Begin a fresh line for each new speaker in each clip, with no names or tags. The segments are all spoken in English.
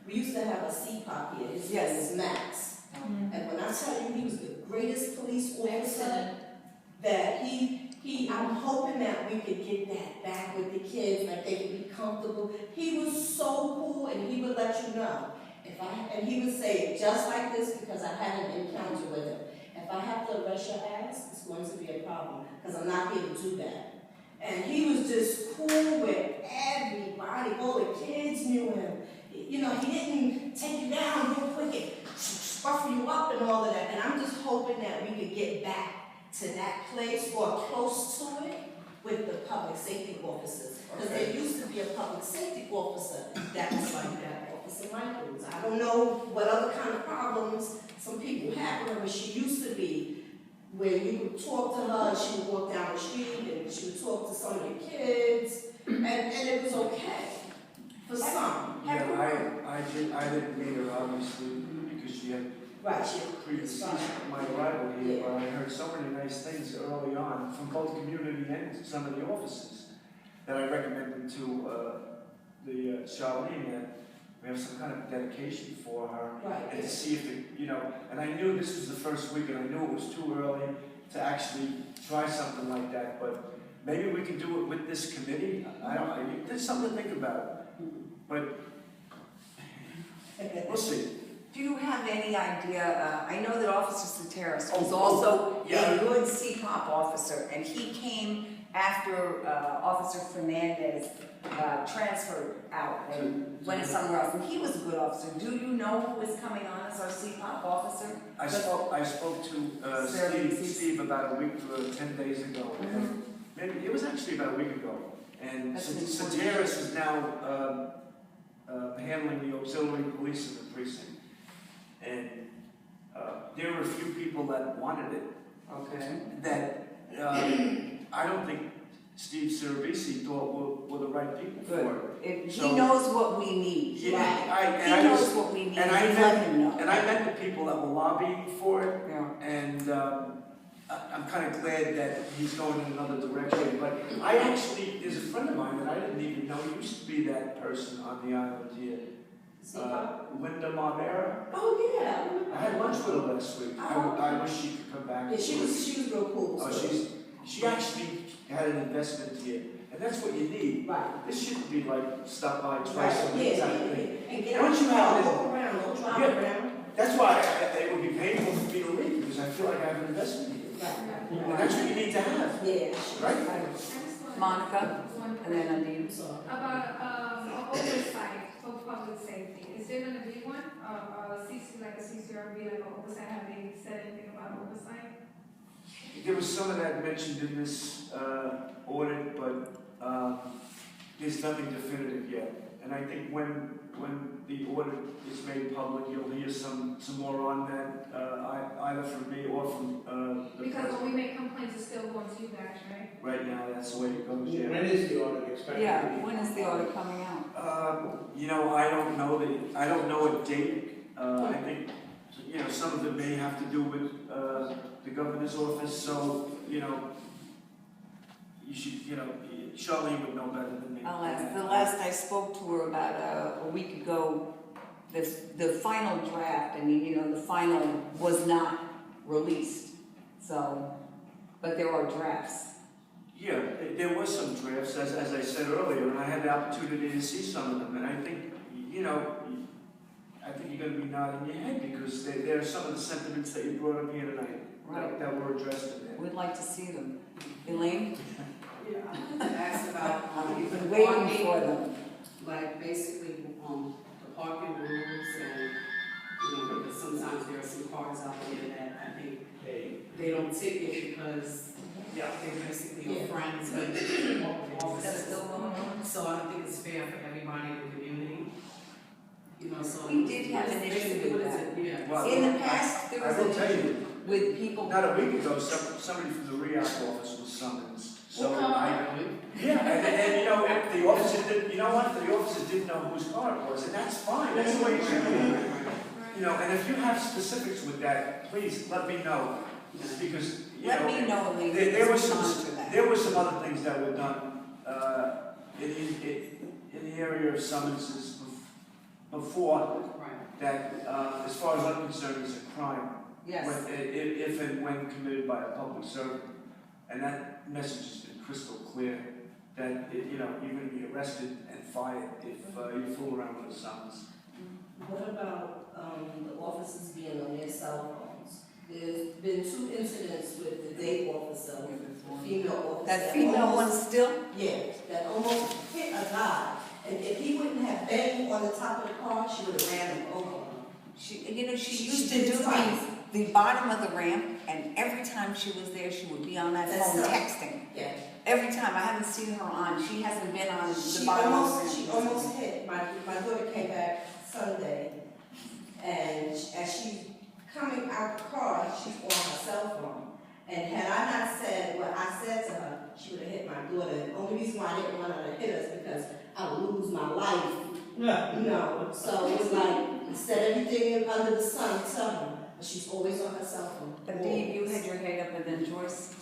We used to have a CPOP here. His name is Max. And when I tell you he was the greatest police officer, that I'm hoping that we could get that back with the kids, like they could be comfortable. He was so cool, and he would let you know. And he would say, just like this, because I had an encounter with him. If I have to arrest your ass, it's going to be a problem, because I'm not here to do that. And he was just cool with everybody. All the kids knew him. You know, he didn't take you down real quick and scuffle you up and all of that. And I'm just hoping that we could get back to that place or close to it with the public safety officers. Because there used to be a public safety officer that was like that, Officer Michaels. I don't know what other kind of problems some people have with her, but she used to be where you would talk to her, she would walk down the street and she would talk to some of the kids, and it was okay for some.
Yeah, I didn't meet her obviously because she had previously my arrival here, but I heard so many nice things early on from both community and some of the officers that I recommended to the Charlene that we have some kind of dedication for her, and to see if and I knew this was the first week, and I knew it was too early to actually try something like that, but maybe we can do it with this committee. I don't know, there's something to think about, but we'll see.
Do you have any idea, I know that Officer Soteris was also a good CPOP officer, and he came after Officer Fernandez transferred out and went somewhere else, and he was a good officer. Do you know who was coming on as our CPOP officer?
I spoke to Steve about a week or 10 days ago, and maybe it was actually about a week ago, and Soteris is now handling the auxiliary police in the precinct. And there were a few people that wanted it. Okay. That I don't think Steve Cervisi thought were the right people for it.
He knows what we need.
Yeah,
he knows what we need.
And I met the people that were lobbying for it. Yeah. And I'm kind of glad that he's going in another direction. But there's a friend of mine that I didn't even know. He used to be that person on the island here. Linda Marmera.
Oh yeah.
I had lunch with her last week. I wish she could come back.
Yeah, she was real cool.
Oh, she actually had an investment here, and that's what you need. Right. This shouldn't be like stop by twice a week.
And get out and walk around, don't drive around.
That's why it would be painful for me to leave, because I feel like I have an investment here. Right. And that's what you need to have. Yeah. Right.
Monica, and then Nadine.
About oversight for public safety. Is there going to be one? Like a CCRB, like an oversight? Have they said anything about oversight?
There was some of that mentioned in this audit, but there's nothing definitive yet. And I think when the audit is made public, you'll hear some more on that, either from me or from the
because
president.
when we make complaints, it's still going to you guys, right?
Right now, that's the way it goes. Yeah.
When is the audit expected?
Yeah. When is the audit coming out?
I don't know a date. I think some of it may have to do with the governor's office. So you should Charlene would know better than me.
I'll ask. The last I spoke to her about a week ago, the final draft. I mean, the final was not released. So, but there are drafts.
Yeah, there was some drafts, as I said earlier, and I had the opportunity to see some of them, and I think you're going to be nodding your head because there are some of the sentiments that you brought up here tonight that were addressed in there.
We'd like to see them. Elaine?
Yeah, I asked about
we've been waiting for them.
Like basically the parking rules and because sometimes there are some cars out there that I think they don't ticket because they're basically your friends with officers. So I don't think it's fair for everybody in the community. So
we did have an issue with that. Well, in the past, there was
an issue
with people.
Not a week ago, somebody from the RIOC office was summoned. So and the officer didn't. You know what? The officer didn't know whose car it was, and that's fine. That's the way it should be. And if you have specifics with that, please let me know, because
let me know.
There were some other things that were done in the area of summonses before
Right.
that, as far as I'm concerned, is a crime.
Yes.
If and when committed by a public servant. And that message has been crystal clear, that, you know, you're going to be arrested and fired if you fool around with the summons.
What about the officers being on their cell phones? There's been 2 incidents with the day officer, the female officer.
That female one still?
Yeah, that almost hit a guy. And if he wouldn't have banged on the top of the car, she would have ran him over.
She used
She
to
did
do
twice.
the bottom of the ramp, and every time she was there, she would be on that
That's
phone
right.
texting.
Yeah.
Every time, I haven't seen her on, she hasn't been on the
She
bottom of the ramp.
almost hit, my daughter came back Sunday, and as she's coming out the car, she's on her cell phone. And had I not said what I said to her, she would have hit my daughter. The only reason why I didn't want her to hit us because I would lose my life.
Yeah.
You know, so it was like, instead everything under the sun, tell her, but she's always on her cell phone.
But Dave, you had your head up, and then Joyce.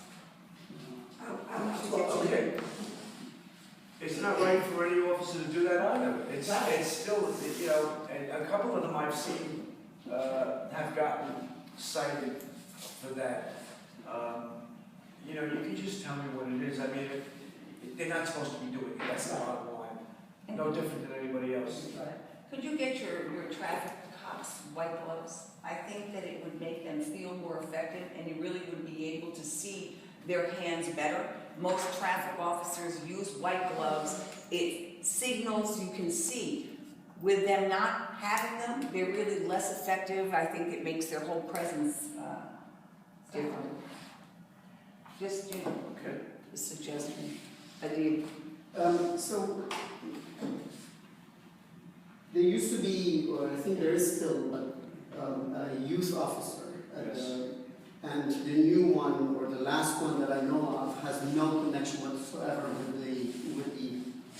Okay. It's not right for any officer to do that either. It's still, you know, and a couple of them I've seen have gotten cited for that. You know, you can just tell me what it is. I mean, they're not supposed to be doing it. That's the bottom line. No different than anybody else.
Could you get your traffic cops white gloves? I think that it would make them feel more effective, and you really would be able to see their hands better. Most traffic officers use white gloves. It signals you can see. With them not having them, they're really less effective. I think it makes their whole presence different. Just, you know,
Okay.
a suggestion. Adib.
So there used to be, or I think there is still, a youth officer. And the new one, or the last one that I know of, has no connection whatsoever with the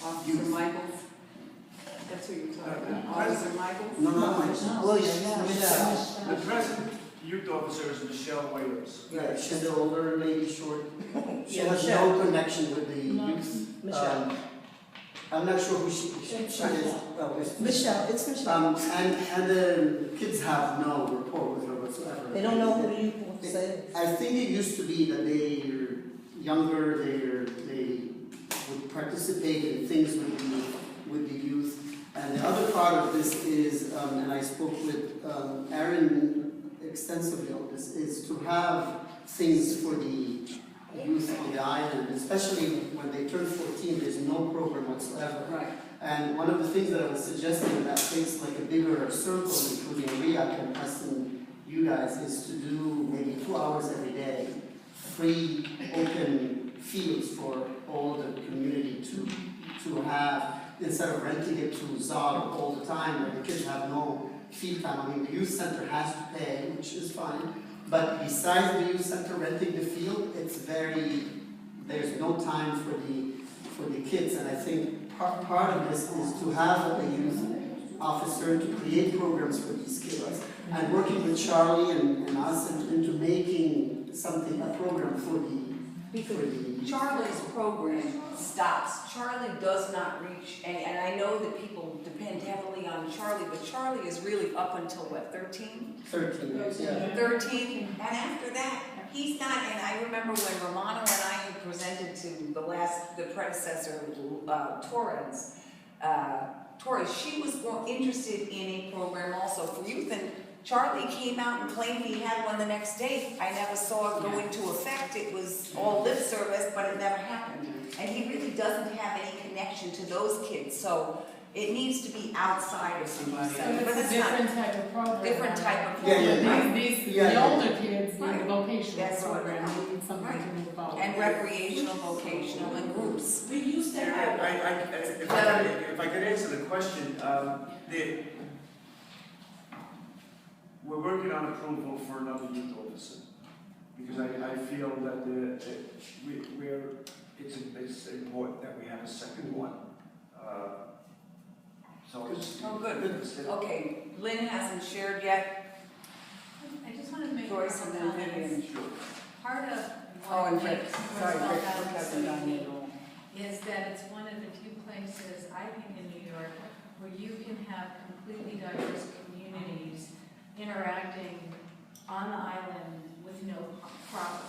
Officer
youth.
Michaels. That's who you're talking about. Officer Michaels?
No, not Michael. Michelle.
The present youth officer is Michelle Williams.
Yeah, she's the older lady, short. She
Yeah,
has
Michelle.
no connection with the youth.
Michelle.
I'm not sure who she is. Well, it's
Michelle, it's Michelle.
and the kids have no rapport with her whatsoever.
They don't know who the youth officer is.
I think it used to be that they're younger, they would participate in things with the youth. And the other part of this is, and I spoke with Aaron extensively on this, is to have things for the youth on the island, especially when they turn 14, there's no program whatsoever.
Right.
And one of the things that I was suggesting that takes like a bigger circle, including RIOC and us and you guys, is to do maybe 2 hours every day, free open fields for all the community to have, instead of renting it to Zog all the time, where the kids have no field time. I mean, the youth center has to pay, which is fine, but besides the youth center renting the field, there's no time for the kids, and I think part of this is to have a youth officer to create programs for these kids, and working with Charlie and us into making something, a program for the
Charlie's program stops. Charlie does not reach, and I know that people depend heavily on Charlie, but Charlie is really up until what, 13?
13 years, yeah.
13, and after that, he's not, and I remember when Romano and I had presented to the predecessor, Torres, she was more interested in a program also for youth, and Charlie came out and claimed he had one the next day. I never saw it go into effect. It was all lip service, but it never happened. And he really doesn't have any connection to those kids, so it needs to be outside of somebody.
So it's a different type of program.
Different type of
Yeah,
program.
yeah,
right?
The older kids need a vocational
That's what-
program, they need something to move about.
And recreational, vocational, and groups.
We used to have.
If I could answer the question, we're working on approval for another youth officer, because I feel that it's important that we have a second one. So it's.
Oh, good. Okay, Lynn hasn't shared yet.
I just wanted to make a
Joyce and
couple
then
comments.
Vivian.
Part of
Oh, and
what
Rick.
makes
Sorry,
Roosevelt
Rick
House
hasn't done it all.
is that it's one of the few places, I think in New York, where you can have completely diverse communities interacting on the island with no problems.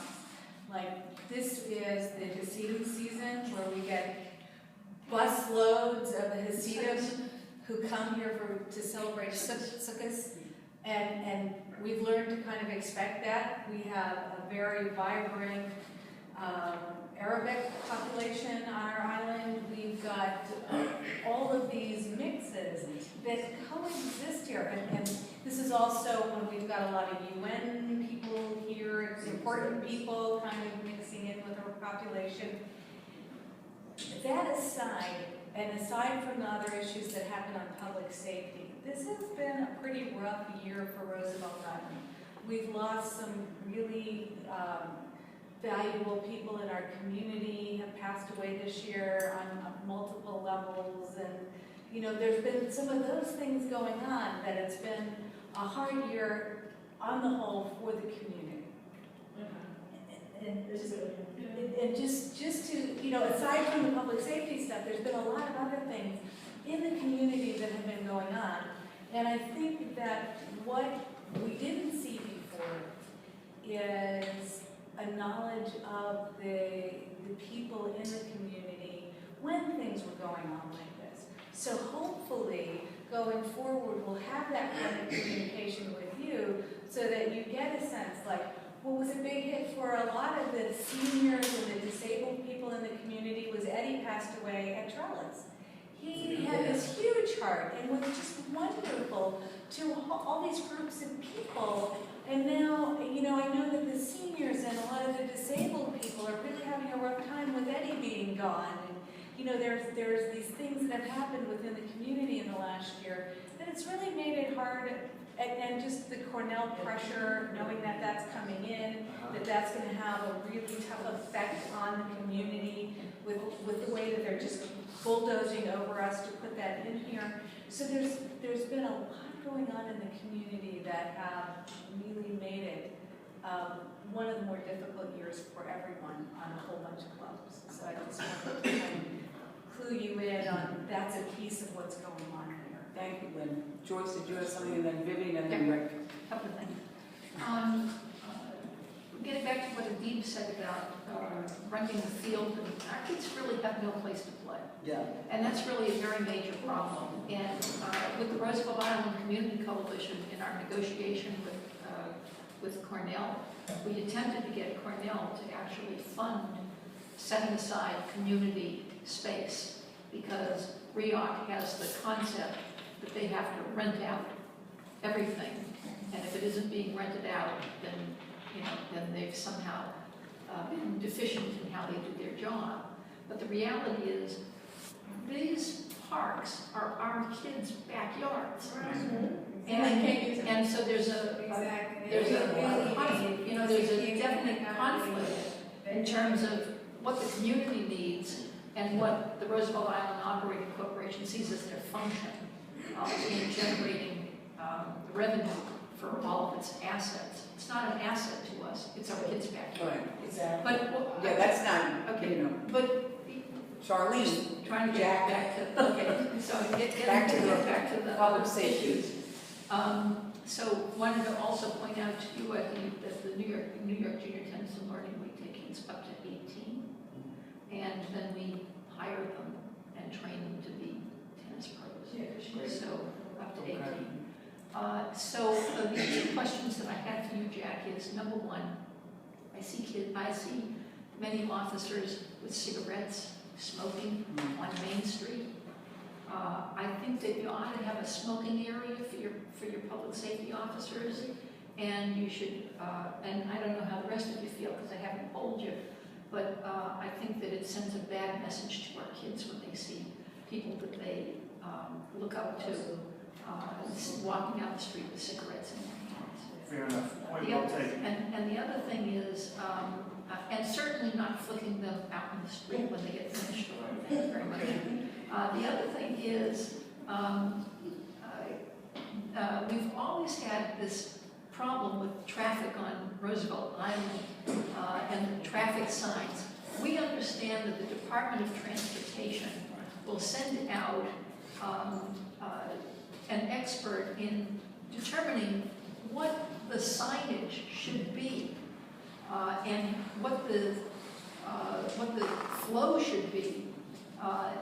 Like, this is the Hasidim season where we get bus loads of the Hasidim who come here to celebrate Sukkot, and we've learned to kind of expect that. We have a very vibrant Arabic population on our island. We've got all of these mixes that coexist here, and this is also when we've got a lot of UN people here, important people kind of mixing in with our population. That aside, and aside from the other issues that happen on public safety, this has been a pretty rough year for Roosevelt Island. We've lost some really valuable people in our community, have passed away this year on multiple levels, and you know, there's been some of those things going on that it's been a hard year on the whole for the community. And just to, you know, aside from the public safety stuff, there's been a lot of other things in the community that have been going on. And I think that what we didn't see before is a knowledge of the people in the community when things were going on like this. So hopefully, going forward, we'll have that kind of communication with you so that you get a sense, like, what was a big hit for a lot of the seniors and the disabled people in the community was Eddie passed away at Trellis. He had this huge heart and was just wonderful to all these groups of people. And now, you know, I know that the seniors and a lot of the disabled people are really having a rough time with Eddie being gone. And, you know, there's these things that have happened within the community in the last year that it's really made it hard. And just the Cornell pressure, knowing that that's coming in, that that's going to have a really tough effect on the community with the way that they're just bulldozing over us to put that in here. So there's been a lot going on in the community that have really made it one of the more difficult years for everyone on a whole bunch of levels. So I just wanted to kind of clue you in on that's a piece of what's going on here.
Thank you, Lynn. Joyce, did you have something, and then Vivian, and then Rick?
Couple of things. Getting back to what Adib said about renting the field, our kids really have no place to play.
Yeah.
And that's really a very major problem. And with the Roosevelt Island Community Coalition in our negotiation with Cornell, we attempted to get Cornell to actually fund setting aside community space, because RIOC has the concept that they have to rent out everything, and if it isn't being rented out, then then they've somehow been deficient in how they do their job. But the reality is, these parks are our kids' backyards, and so there's a definite conflict in terms of what the community needs and what the Roosevelt Island Operating Corporation sees as their function in generating revenue for all of its assets. It's not an asset to us, it's our kids' backyard.
Right, exactly.
But,
Yeah, that's not,
okay,
you know,
but
Charlene,
trying to get back to, okay, so get back to the
public safety.
issues. So wanted to also point out to you, I think, that the New York Junior Tennis and Learning Week takes up to 18, and then we hire them and train them to be tennis pros.
Yeah,
so up to 18. So the two questions that I had for you, Jack, is number one, I see many officers with cigarettes smoking on Main Street. I think that you ought to have a smoking area for your public safety officers, and you should. And I don't know how the rest of you feel because I haven't polled you, but I think that it sends a bad message to our kids when they see people that they look up to walking down the street with cigarettes in their hands.
Fair enough. Point well taken.
And the other thing is, and certainly not flicking them out in the street when they get finished. Thank you very much. The other thing is, we've always had this problem with traffic on Roosevelt Island and the traffic signs. We understand that the Department of Transportation will send out expert in determining what the signage should be, and what the flow should be,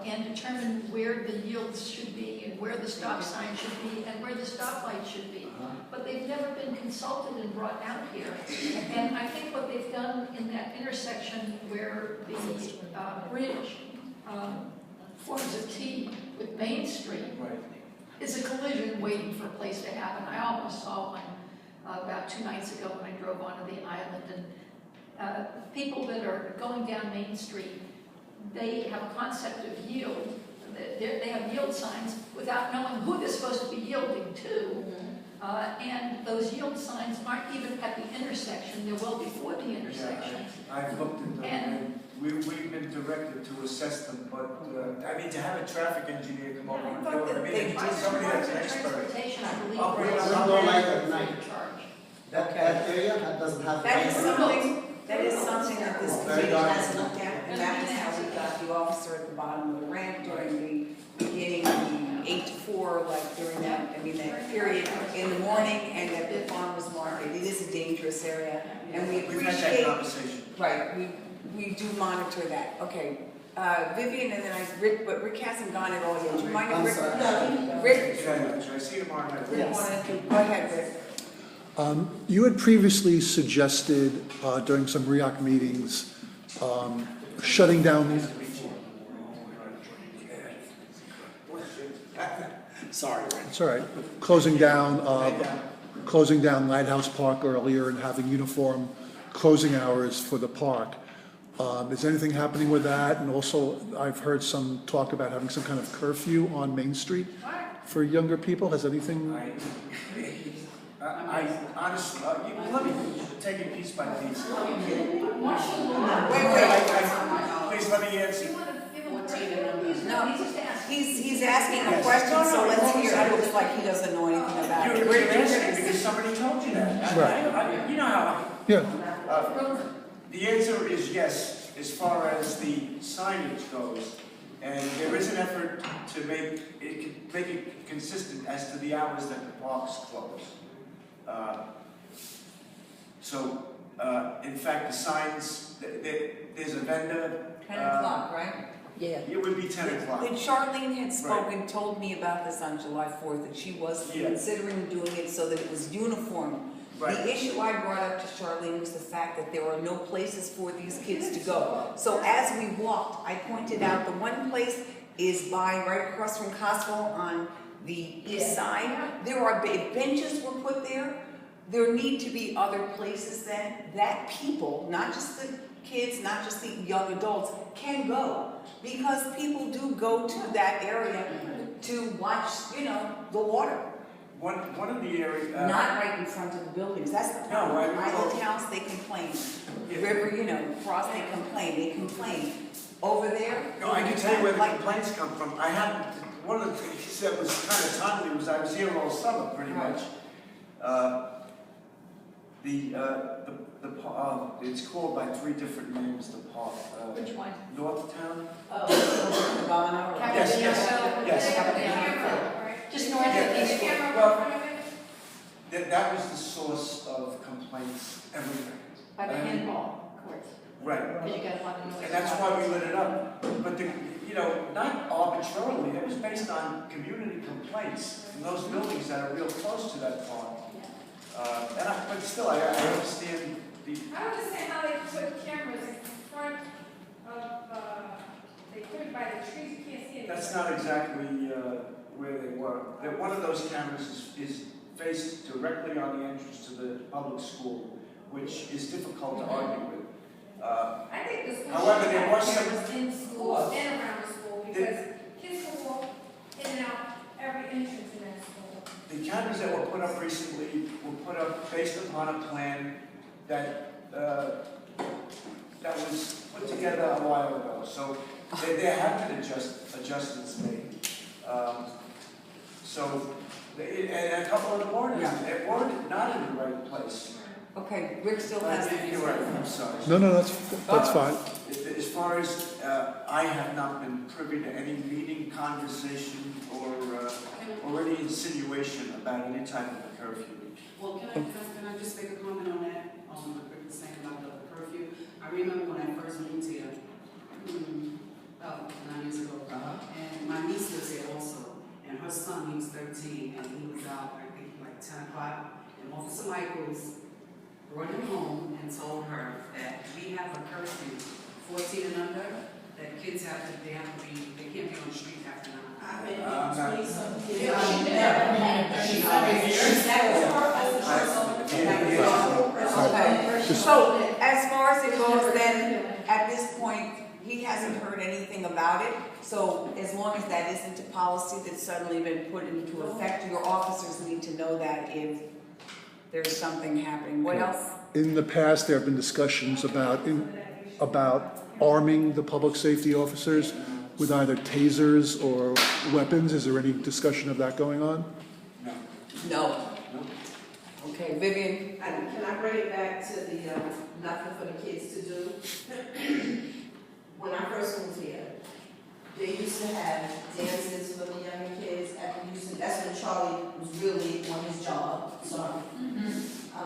and determine where the yields should be, and where the stop sign should be, and where the stoplight should be. But they've never been consulted and brought out here. And I think what they've done in that intersection where the bridge forms a T with Main Street is a collision waiting for a place to happen. I almost saw one about 2 nights ago when I drove onto the island, and people that are going down Main Street, they have a concept of yield. They have yield signs without knowing who they're supposed to be yielding to. And those yield signs aren't even at the intersection, they're well before the intersection.
Yeah, I've looked at them, and we've been directed to assess them, but, I mean, to have a traffic engineer come over and do it, I mean, it's somebody that's an expert.
Transportation, I believe.
Oh, wait,
There's no light at night.
Charge.
That area that doesn't have.
That is
lights.
something that this
Very
committee
dark.
has looked at, and that is how we got the officer at the bottom of the ramp during the beginning, the 8 to 4, like during that, I mean, that period in the morning, and at the farmer's market. It is a dangerous area, and we
We've had that
appreciate,
conversation.
right, we do monitor that. Okay, Vivian, and then Rick hasn't gone at all yet. Do you mind if
I'm
Rick?
sorry.
Rick,
Should I see you tomorrow night?
Yes.
go ahead, Rick.
You had previously suggested during some RIOC meetings shutting down.
Sorry.
It's all right. Closing down Lighthouse Park earlier and having uniform closing hours for the park. Is anything happening with that? And also, I've heard some talk about having some kind of curfew on Main Street for younger people. Has anything?
I honestly, let me take it piece by piece.
Wait.
Please let me answer.
No, he's asking a question, so let's hear it. It looks like he doesn't know anything about it.
You're asking because somebody told you that.
Right.
You know how.
Yeah.
The answer is yes, as far as the signage goes. And there is an effort to make it consistent as to the hours that the parks close. In fact, the signs, there's a vendor.
10 o'clock, right?
Yeah.
It would be 10 o'clock.
When Charlene had spoken, told me about this on July 4th, that she was considering doing it so that it was uniform.
Right.
The issue I brought up to Charlene was the fact that there are no places for these kids to go. So as we walked, I pointed out the one place is right across from Costco on the east side. There are benches were put there. There need to be other places that people, not just the kids, not just the young adults, can go. Because people do go to that area to watch, the water.
One of the areas.
Not right in front of the buildings, that's the problem.
No, right.
Island towns, they complain. River, Cross, they complain. Over there.
No, I can tell you where the complaints come from. One of the things that was kind of timely was I was here all summer, pretty much. It's called by 3 different names, the park.
Which one?
Northtown?
Cabana.
Yes.
Just north of Eastwood.
Well, that was the source of complaints everywhere.
By the handball courts.
Right.
Because you got a lot of noise.
And that's why we lit it up. But not arbitrarily, it was based on community complaints from those buildings that are real close to that park. But still, I understand the.
I don't understand how they put cameras in front of, they put it by the trees, you can't see it.
That's not exactly where they were. One of those cameras is faced directly on the entrance to the public school, which is difficult to argue with.
I think the school
However,
should
there
have
was some-
cameras in school and around the school, because kids can walk in and out every entrance in that school.
The cameras that were put up recently were put up based upon a plan that was put together a while ago. So there have been adjustments made. And a couple of the warnings were not in the right place.
Okay, Rick still has the
You're right, I'm sorry.
No, that's fine.
As far as I have not been privy to any meeting, conversation, or or any insinuation about any type of a curfew.
Well, can I just make a comment on that, the quick thing about the curfew? I remember when I first moved here, about 9 years ago, and my niece lives here also, and her son, he was 13, and he was out, I think, like 10 o'clock, and Officer Michaels brought him home and told her that we have a curfew, 14 and under, that kids have to, they can't be on the street after 9.
I've been 20-something years.
Yeah,
She never had, she
Okay, so as far as it goes then, at this point, he hasn't heard anything about it. So as long as that isn't a policy that's suddenly been put into effect, your officers need to know that if there's something happening. What else?
In the past, there have been discussions about arming the public safety officers with either tasers or weapons. Is there any discussion of that going on?
No. Okay, Vivian?
Can I bring it back to the, nothing for the kids to do? When I first moved here, they used to have dances for the younger kids that's when Charlie was really on his job, sorry.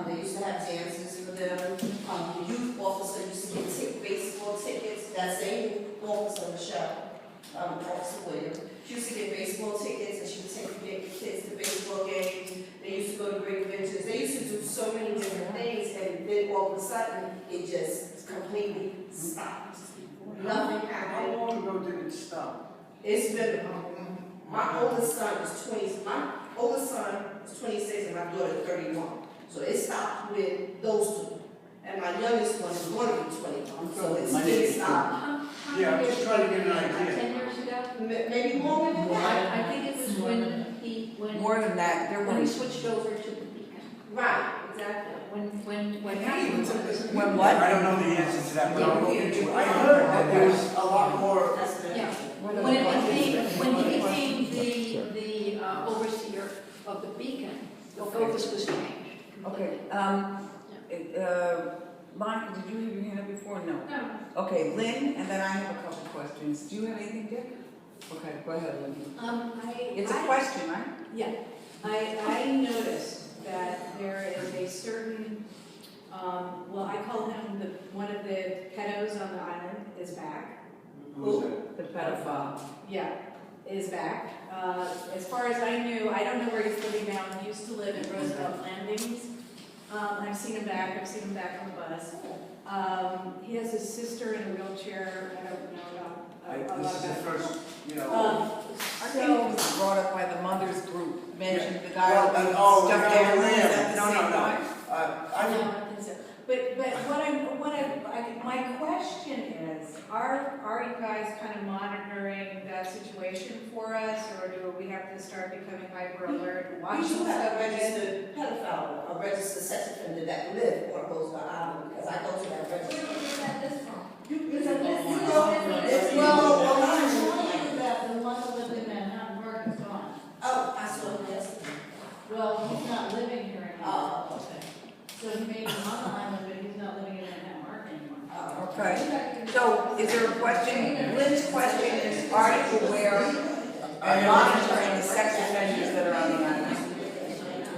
They used to have dances for them. The youth officer used to get baseball tickets. That same officer, Michelle, Officer Williams, she used to get baseball tickets and she would take the kids to baseball games. They used to go to Great Adventures. They used to do so many different things, and then all of a sudden, it just completely stopped. Nothing happened.
How long ago did it stop?
It's been, my oldest son is 20, my oldest son is 26 and my daughter is 31. So it stopped with those two. And my youngest one is going to be 21, so it stopped.
Yeah, I'm just trying to get an idea.
10 years ago?
Maybe more than that.
I think it was when
More than that, there
when he
were.
switched over to the Beacon.
Right, exactly.
When what?
I don't know the answer to that, but I'll look into it. I heard that there was a lot more.
Yeah, when he became the overseer of the Beacon, the focus was changed completely.
Okay, Monica, did you have your hand up before? No.
No.
Okay, Lynn, and then I have a couple questions. Do you have anything, Dick? Okay, go ahead, Lynn. It's a question, right?
Yeah, I noticed that there is a certain, well, I call him one of the pedos on the island is back.
Who's that?
The pedophile.
Yeah, is back. As far as I knew, I don't know where he's living now. He used to live in Roosevelt Landings. I've seen him back. I've seen him back on the bus. He has his sister in a wheelchair. I don't know about a
This
lot
is the
about
first, you know.
I think it was brought up by the mothers group, mentioned the guy
Well,
with
oh,
stuffed
yeah,
animals
yeah.
at the
No, no,
same
no.
time.
I
No,
think,
I think so. But my question is, are you guys kind of monitoring that situation for us, or do we have to start becoming hyper alert and
We
watching
do have
stuff
a
again?
registered pedophile, a registered sex offender that live on Roosevelt Island, because I go to that register.
Well, I'm telling you that the one that lived in Manhattan Park is gone.
Oh, I saw him yesterday.
Well, he's not living here anymore.
Oh, okay.
So he may be on the island, but he's not living in Manhattan Park anymore.
Oh,
Okay, so is there a question? Lynn's question is, are you aware of monitoring the sex offenders that are on the island?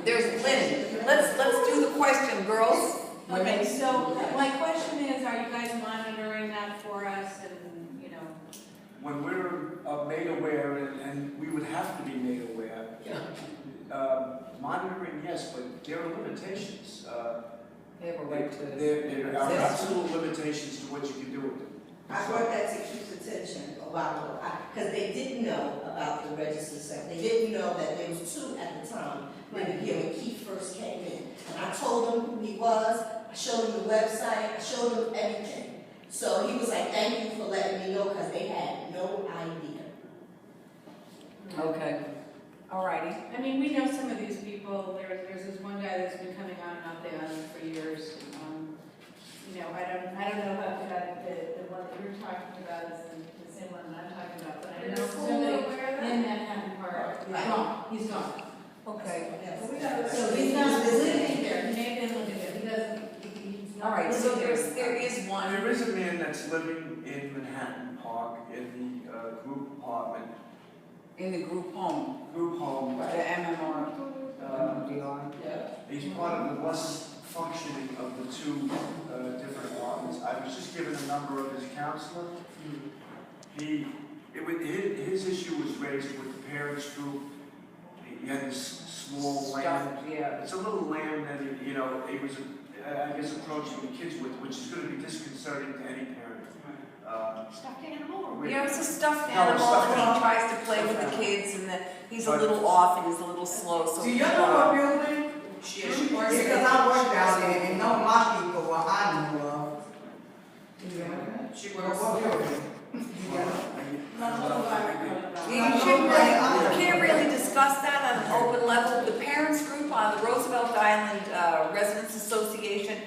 There's Lynn. Let's do the question, girls.
Okay, so my question is, are you guys monitoring that for us and, you know?
when we're made aware, and we would have to be made aware, monitoring, yes, but there are limitations.
They have a right to.
There are absolute limitations to what you can do with them.
I brought that to Keith's attention a while ago, because they didn't know about the registered sex. They didn't know that there was two at the time when Keith first came in. And I told him who he was, I showed him the website, I showed him everything. So he was like, thank you for letting me know, because they had no idea.
Okay, all righty.
I mean, we know some of these people. There's this one guy that's been coming on and off the island for years. You know, I don't know about the one that you're talking about is the same one that I'm talking about, but I know somebody in Manhattan Park. He's gone.
Okay.
So he's not living there. He may have been living there. He doesn't. He's not
All right, so
living there.
there is one.
There is a man that's living in Manhattan Park in the group apartment.
In the group home,
Group home.
the MMR.
He's part of the less functioning of the two different departments. I was just given a number of his counselor. His issue was raised with the parents group. He had this small land.
Yeah.
It's a little land that he was, I guess, approaching the kids with, which is going to be disconcerting to any parent.
Stuffed animal.
Yeah, it's a stuffed
No,
animal,
stuffed
and
animal.
he tries to play with the kids, and he's a
But-
little off and he's a little slow, so.
Do y'all know what building?
She works
Because I work down there and know my people, what I know of.
She
What
works.
building?
You can't really discuss that on an open level. The parents group on the Roosevelt Island Residents Association,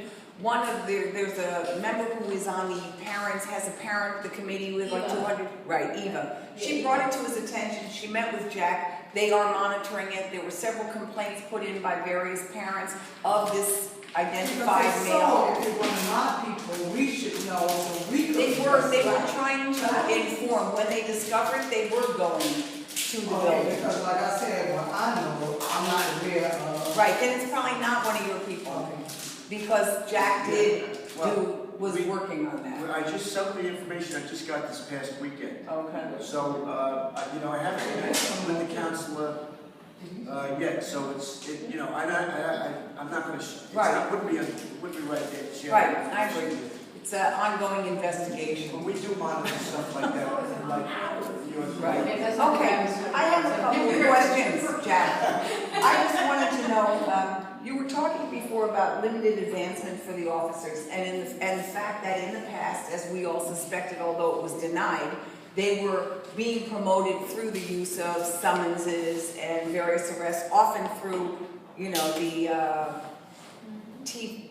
there's a member who is on the parents, has a parent, the committee with like 200, right, Eva. She brought it to his attention, she met with Jack, they are monitoring it. There were several complaints put in by various parents of this identified male.
If it's one of my people, we should know, so we could.
They were trying to inform, when they discovered, they were going to the building.
Because like I said, what I know, I'm not aware of.
Right, then it's probably not one of your people, because Jack was working on that.
I just, some of the information I just got this past weekend.
Okay.
So, I haven't met with the counselor yet, so I'm not gonna,
Right.
wouldn't be right there to share.
Right, I agree. It's an ongoing investigation.
But we do monitor stuff like that, like yours.
Right. Okay, I have a couple of questions, Jack. I just wanted to know, you were talking before about limited advancement for the officers, and the fact that in the past, as we all suspected, although it was denied, they were being promoted through the use of summonses and various arrests, often through,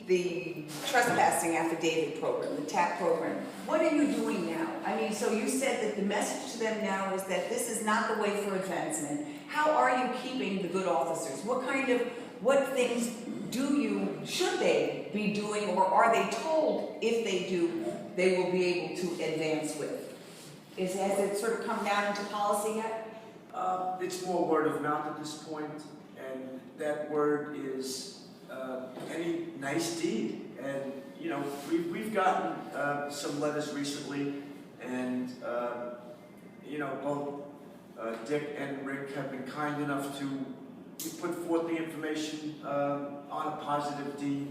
the trespassing affidavit program, the TAP program. What are you doing now? I mean, so you said that the message to them now is that this is not the way for advancement. How are you keeping the good officers? What things should they be doing, or are they told if they do, they will be able to advance with? Has it sort of come down into policy yet?
It's more word of mouth at this point, and that word is any nice deed. And we've gotten some letters recently, and both Dick and Rick have been kind enough to put forth the information on a positive deed.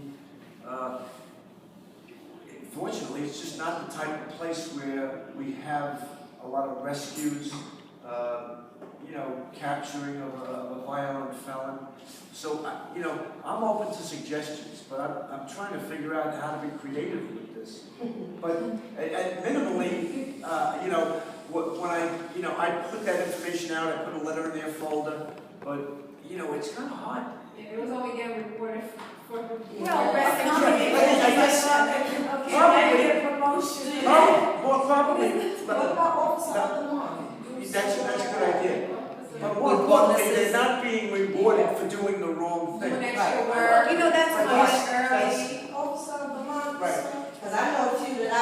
Fortunately, it's just not the type of place where we have a lot of rescues, capturing of a violent felon. So, I'm open to suggestions, but I'm trying to figure out how to be creative with this. But minimally, when I put that information out, I put a letter in their folder, but, it's kind of hard.
It was only getting reported for.
Well,
Probably.
What about officer of the month?
That's a good idea. But more importantly, they're not being rewarded for doing the wrong thing.
Doing extra work.
That's a
That's officer of the month.
Right.
Because I know too that I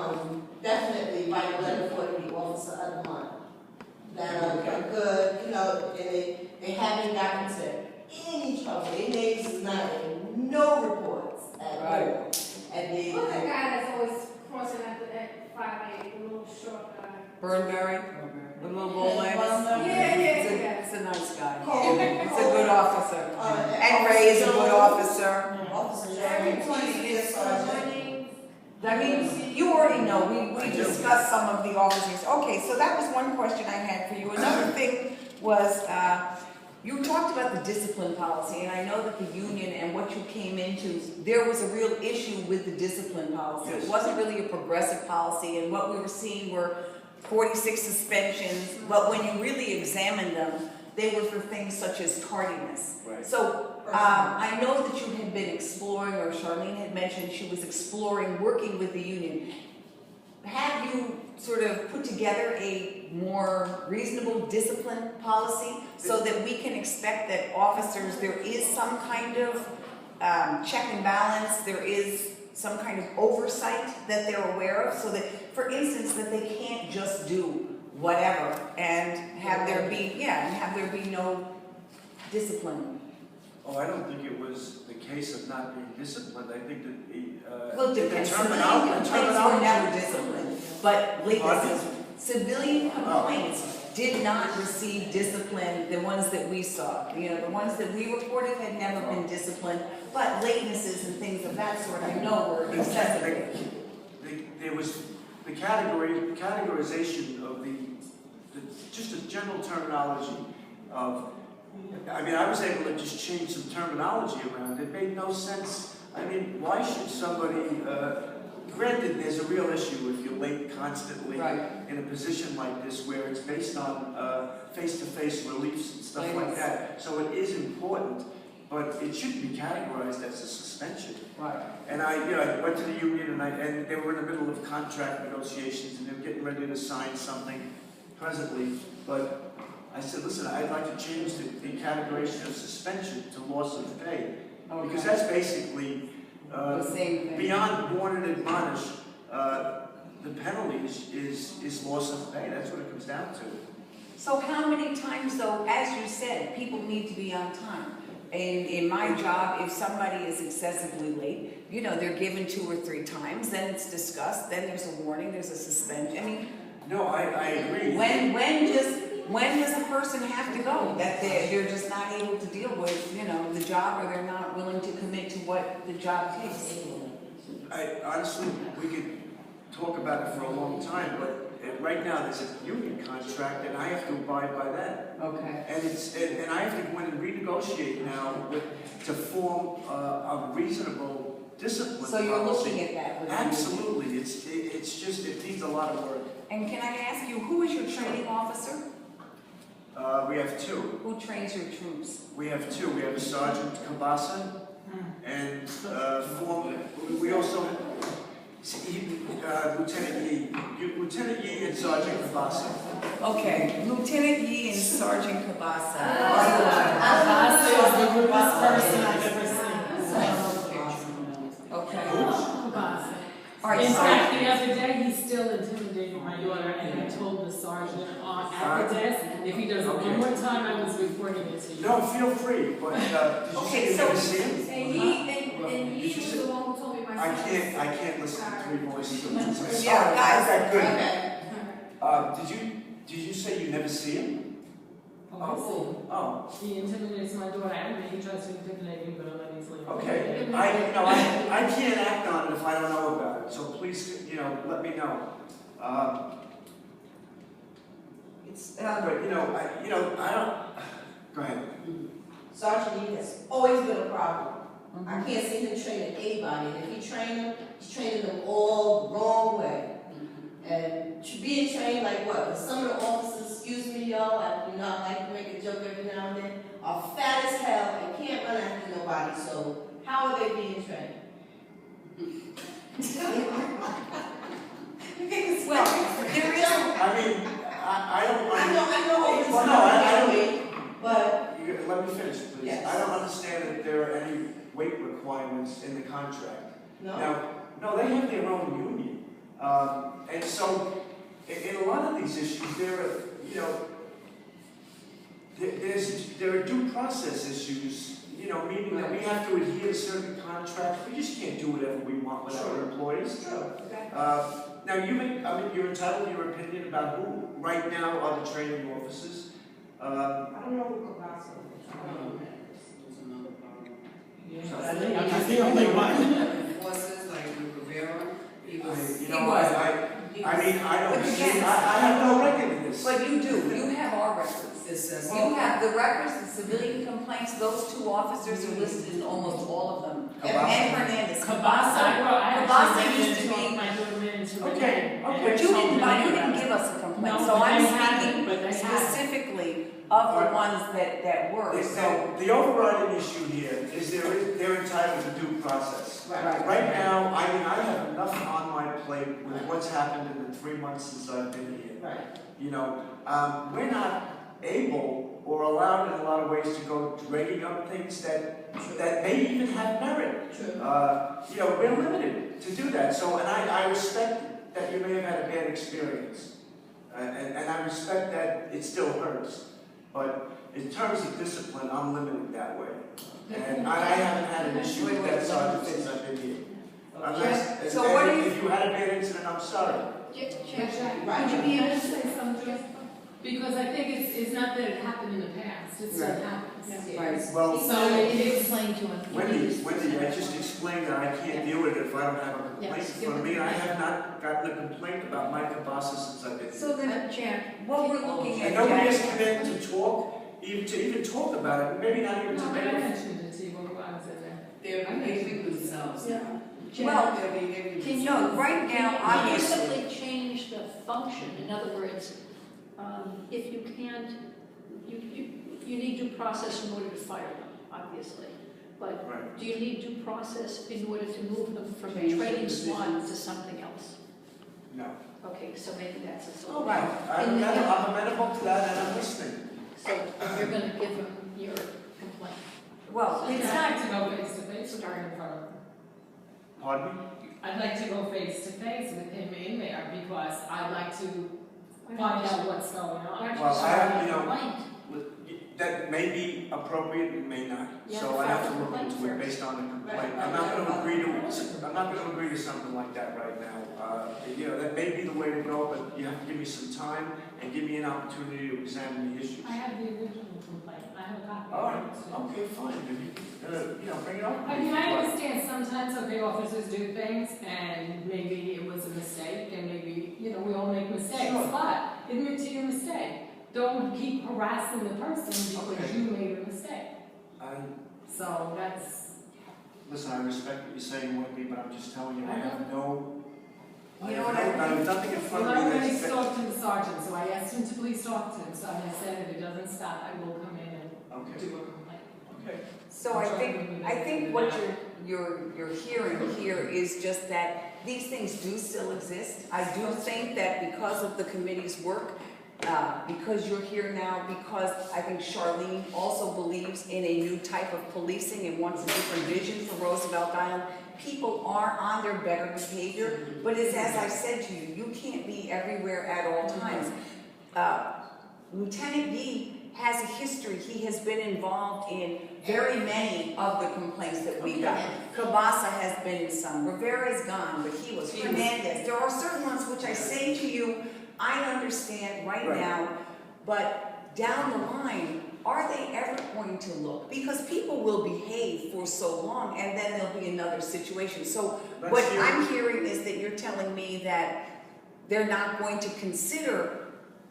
would definitely write a letter for the officer of the month. That are good, and they haven't gotten into any trouble. Their names is not in no reports at all. And they.
Who's that guy that's always crossing at 5'8", the little short guy?
Burnberry, the little bull legs.
Yeah.
It's a nice guy. It's a good officer. And Ray is a good officer. I mean, you already know, we discussed some of the officers. Okay, so that was one question I had for you. Another thing was, you talked about the discipline policy, and I know that the union and what you came into, there was a real issue with the discipline policy. It wasn't really a progressive policy, and what we were seeing were 46 suspensions, but when you really examined them, they were for things such as tardiness.
Right.
So I know that you had been exploring, or Charlene had mentioned she was exploring working with the union. Have you sort of put together a more reasonable discipline policy so that we can expect that officers, there is some kind of check and balance, there is some kind of oversight that they're aware of, so that, for instance, that they can't just do whatever and have have there be, and have there be no discipline.
Oh, I don't think it was the case of not being disciplined. I think that
Well,
the
civilian
terminology.
complaints were never disciplined, but
Pardon?
civilian complaints did not receive discipline, the ones that we saw. You know, the ones that we reported had never been disciplined, but latenesses and things of that sort I know were excessive.
There was the categorization of just a general terminology of, I mean, I was able to just change some terminology around. It made no sense. I mean, why should somebody, granted, there's a real issue if you're late constantly in a position like this where it's based on face-to-face reliefs and stuff like that. So it is important, but it shouldn't be categorized as a suspension.
Right.
And I went to the union and they were in the middle of contract negotiations and they were getting ready to sign something presently. But I said, listen, I'd like to change the categorization of suspension to loss of pay.
Okay.
Because that's basically
The same thing.
beyond warn and admonish, the penalty is loss of pay. That's what it comes down to.
So how many times though, as you said, people need to be on time? And in my job, if somebody is excessively late, you know, they're given 2 or 3 times, then it's discussed, then there's a warning, there's a suspension. I mean,
No, I agree.
when does a person have to go? That they're just not able to deal with, you know, the job, or they're not willing to commit to what the job takes?
Honestly, we could talk about it for a long time, but right now there's a union contract and I have to abide by that.
Okay.
And I have to go in and renegotiate now to form a reasonable discipline policy.
So you're looking at that with the union?
Absolutely. It's just, it needs a lot of work.
And can I ask you, who is your training officer?
We have 2.
Who trains your troops?
We have 2. We have Sergeant Kabasa and we also Lieutenant Yee and Sergeant Kabasa.
Okay, Lieutenant Yee and Sergeant Kabasa.
Kabasa is the rudest person I've ever seen.
Okay.
Kabasa.
All right,
In
so
fact, the other day, he still intimidated my daughter, and I told the sergeant at the desk, if he does it one more time, I was reporting it to you.
No, feel free, but did you ever see him?
And he was the one who told me my son.
I can't listen to 3 voices at once.
Yeah, guys.
Okay, good. Did you say you never see him? Oh.
He intimidates my daughter. I don't think he tries to intimidate me, but I'll let him
Okay. I can't act on it if I don't know about it. So please, let me know. But I don't. Go ahead.
Sergeant Yee has always been a problem. I can't see him training anybody, and if he trains them, he's training them all the wrong way. And being trained like what? Because some of the officers, excuse me, y'all, I like to make a joke every now and then, are fat as hell and can't run after nobody. So how are they being trained?
well, there is.
I mean, I don't.
I know.
Well, no, I don't.
But
let me finish, please.
Yes.
I don't understand that there are any weight requirements in the contract.
no.
No, they have their own union. And so, in a lot of these issues, there are due process issues, meaning that we have to adhere to certain contracts. We just can't do whatever we want with our employees. Now, you're entitled to your opinion about who right now are the training officers.
I don't know who Kabasa is.
I'm the only one.
Forces like Rivera, he was.
I have no record of this.
But you do. You have our records. You have the records, the civilian complaints. Those 2 officers are listed in almost all of them. And Hernandez. Kabasa used to be.
Okay.
But you didn't give us a complaint.
No,
So
but
I'm
they haven't, but
speaking
they haven't.
specifically of the ones that were. So
The overriding issue here is they're entitled to due process. Right now, I have enough on my plate with what's happened in the 3 months since I've been here. We're not able or allowed in a lot of ways to go dragging up things that may even have merit. We're limited to do that. So, and I respect that you may have had a bad experience. And I respect that it still hurts, but in terms of discipline, I'm limited that way. And I haven't had an issue with that sergeant since I've been here. Unless,
So what do you?
if you had a bad incident, I'm sorry.
Could you
Could
be
you
able to
say something? Because I think it's not that it happened in the past, it still
Right.
happens.
Right.
Well,
So explain to him.
Wendy, I just explained that I can't deal with it if I don't have a complaint in front of me, and I have not gotten a complaint about my cabasa since I've been here.
So then,
Jack,
what we're looking at,
And nobody has
Jack,
come in to talk, even talk about it, maybe not even
No,
to
but I
make it.
mentioned it to you when I was in there.
They're behaving themselves now.
well,
They're behaving
Can you,
themselves.
right now,
can you
obviously,
simply change the function? In other words, if you can't, you need due process in order to fire them, obviously. But
Right.
do you need due process in order to move them from
Change the
training SWAT
positions.
to something else?
No.
Okay, so maybe that's a
all
solution.
right.
I'm amenable to that, and I'm listening.
So you're gonna give them your complaint.
Well,
I'd
it's
like
not,
to go face to face with her in front of him.
Pardon me?
I'd like to go face to face with him in there because I'd like to find out what's going on.
Well, I have,
Complaint.
that may be appropriate, it may not.
Yeah,
So I have to
file a
look into
complaint
it
first.
based on the complaint. I'm not gonna agree to something like that right now. That may be the way to go, but you have to give me some time and give me an opportunity to examine the issues.
I have the original complaint, I have a copy.
All right, okay, fine, then bring it up.
I mean, I understand sometimes, okay, officers do things, and maybe it was a mistake, and maybe, we all make mistakes,
Sure.
but admit to your mistake. Don't keep harassing the person because
Okay.
you made a mistake. So
Listen, I respect what you're saying, Wendy, but I'm just telling you, I have no,
you know what
I have nothing in front
well,
of
I
me
already
that's.
talked to the sergeant, so I asked him to please talk to him, so I said if it doesn't stop, I will come in and
Okay,
do a complaint.
okay.
so I think what you're hearing here is just that these things do still exist. I do think that because of the committee's work, because you're here now, because I think Charlene also believes in a new type of policing and wants a different vision for Roosevelt Island, people are on their better behavior, but it's as I said to you, you can't be everywhere at all times. Lieutenant Yee has a history. He has been involved in very many of the complaints that we got. Cabasa has been in some. Rivera's gone, but he was. Fernandez. There are certain ones which I say to you, I understand right now, but down the line, are they ever going to look? Because people will behave for so long, and then there'll be another situation. So what I'm hearing is that you're telling me that they're not going to consider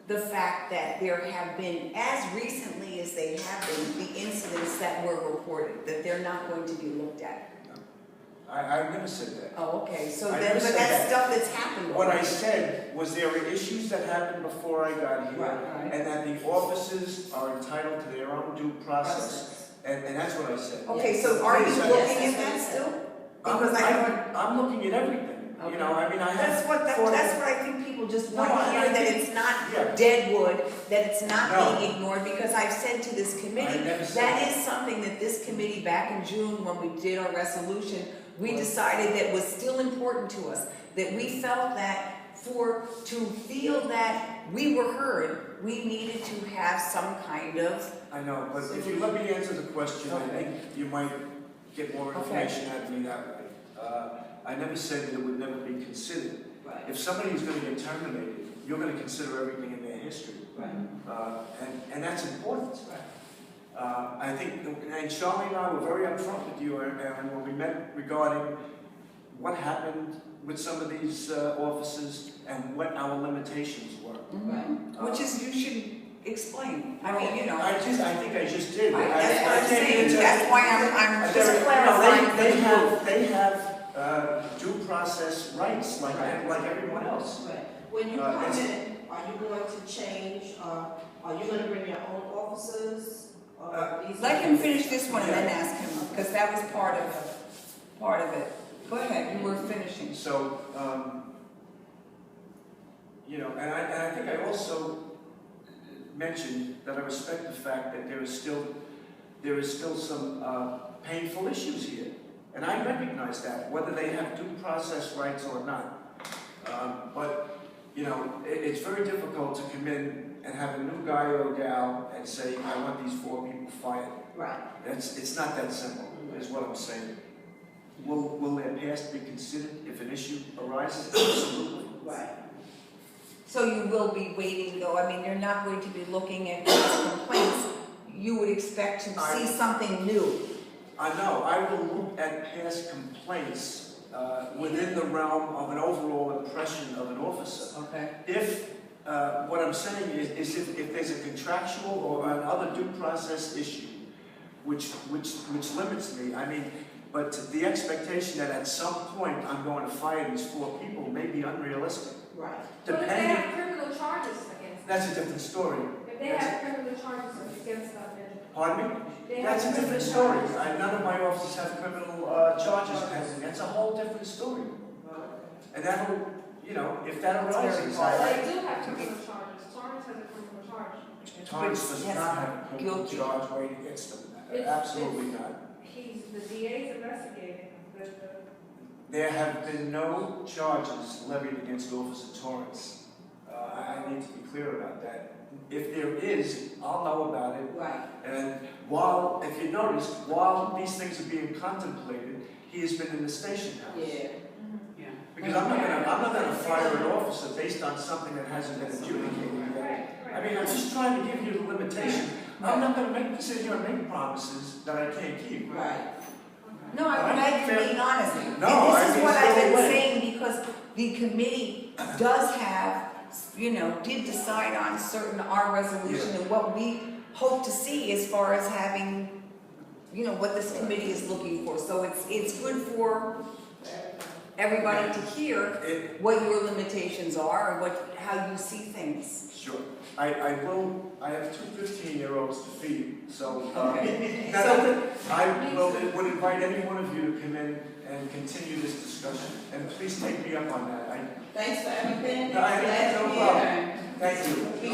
the fact that there have been, as recently as they have been, the incidents that were reported, that they're not going to be looked at.
I never said that.
Oh, okay, so
I
then,
never
but
said
that's
that.
stuff that's happened.
What I
already.
said was there were issues that happened before I got here,
Right.
and that the officers are entitled to their own due process. And that's what I said.
Okay, so are you
Yes.
looking at that still? Because
I'm looking at everything,
Okay.
I have.
that's what I think people just want
No,
to
I
hear, that
think-
it's not
Yeah.
dead wood, that it's not
No.
being ignored, because I've said to this committee,
I never said
that is something that this committee back in June, when we did our resolution, we decided that was still important to us, that we felt that to feel that we were heard, we needed to have some kind of.
I know, but if you let me answer the question, I think you might get more information out of me that way. I never said that it would never be considered.
Right.
If somebody is going to get terminated, you're going to consider everything in their history.
Right.
And that's important. I think, and Charlie and I were very upfront with you, and when we met regarding what happened with some of these officers and what our limitations were.
Which is, you should explain. I mean,
I think I just did.
Right, that's what I'm saying. That's why I'm just
They
clarifying.
they have due process rights like everyone else.
Right. When you come in, are you going to change, are you gonna bring your own officers?
Let him finish this one and then ask him, because that was part of it. Go ahead, you were finishing.
So, and I think I also mentioned that I respect the fact that there is still some painful issues here, and I recognize that, whether they have due process rights or not. But you know, it's very difficult to come in and have a new guy or gal and say, I want these 4 people fired.
Right.
It's not that simple, is what I'm saying. Will their past be considered if an issue arises? Absolutely.
Right. So you will be waiting though, I mean, you're not going to be looking at past complaints, you would expect to see something new.
I know, I will look at past complaints within the realm of an overall impression of an officer.
Okay.
If, what I'm saying is if there's a contractual or another due process issue, which limits me, I mean, but the expectation that at some point I'm going to fire these 4 people may be unrealistic.
Right.
But if they
Depending,
have criminal charges against them,
that's a different story.
if they have criminal charges against them, then
Pardon me?
they have
That's a
criminal
different story.
charges.
None of my officers have criminal charges pending. That's a whole different story. And that'll, you know, if that arises,
Well, they do have criminal charges. Torrance has a criminal charge.
Torrance does
Yes,
not have a criminal
guilty.
charge weighing against them.
It's-
Absolutely not.
The DA's investigating
There have been no charges levied against Officer Torrance. I need to be clear about that. If there is, I'll know about it.
Right.
And while, if you notice, while these things are being contemplated, he has been in the station house.
Yeah.
Yeah.
Because I'm not gonna fire an officer based on something that hasn't been adjudicated yet. I mean, I'm just trying to give you the limitation. I'm not gonna sit here and make promises that I can't keep.
Right. No, I'm glad you're being honest.
No,
And
I
this is
mean,
what I've
no
been
way.
saying, because the committee does have, you know, did decide on certain, our resolution and what we hope to see as far as having, you know, what this committee is looking for. So it's good for everybody to hear what your limitations are and how you see things.
Sure. I have 2 15-year-olds to feed, so,
Okay.
I would invite any one of you to come in and continue this discussion, and please take me up on that.
Thanks for everything.
No problem. Thank you.
Be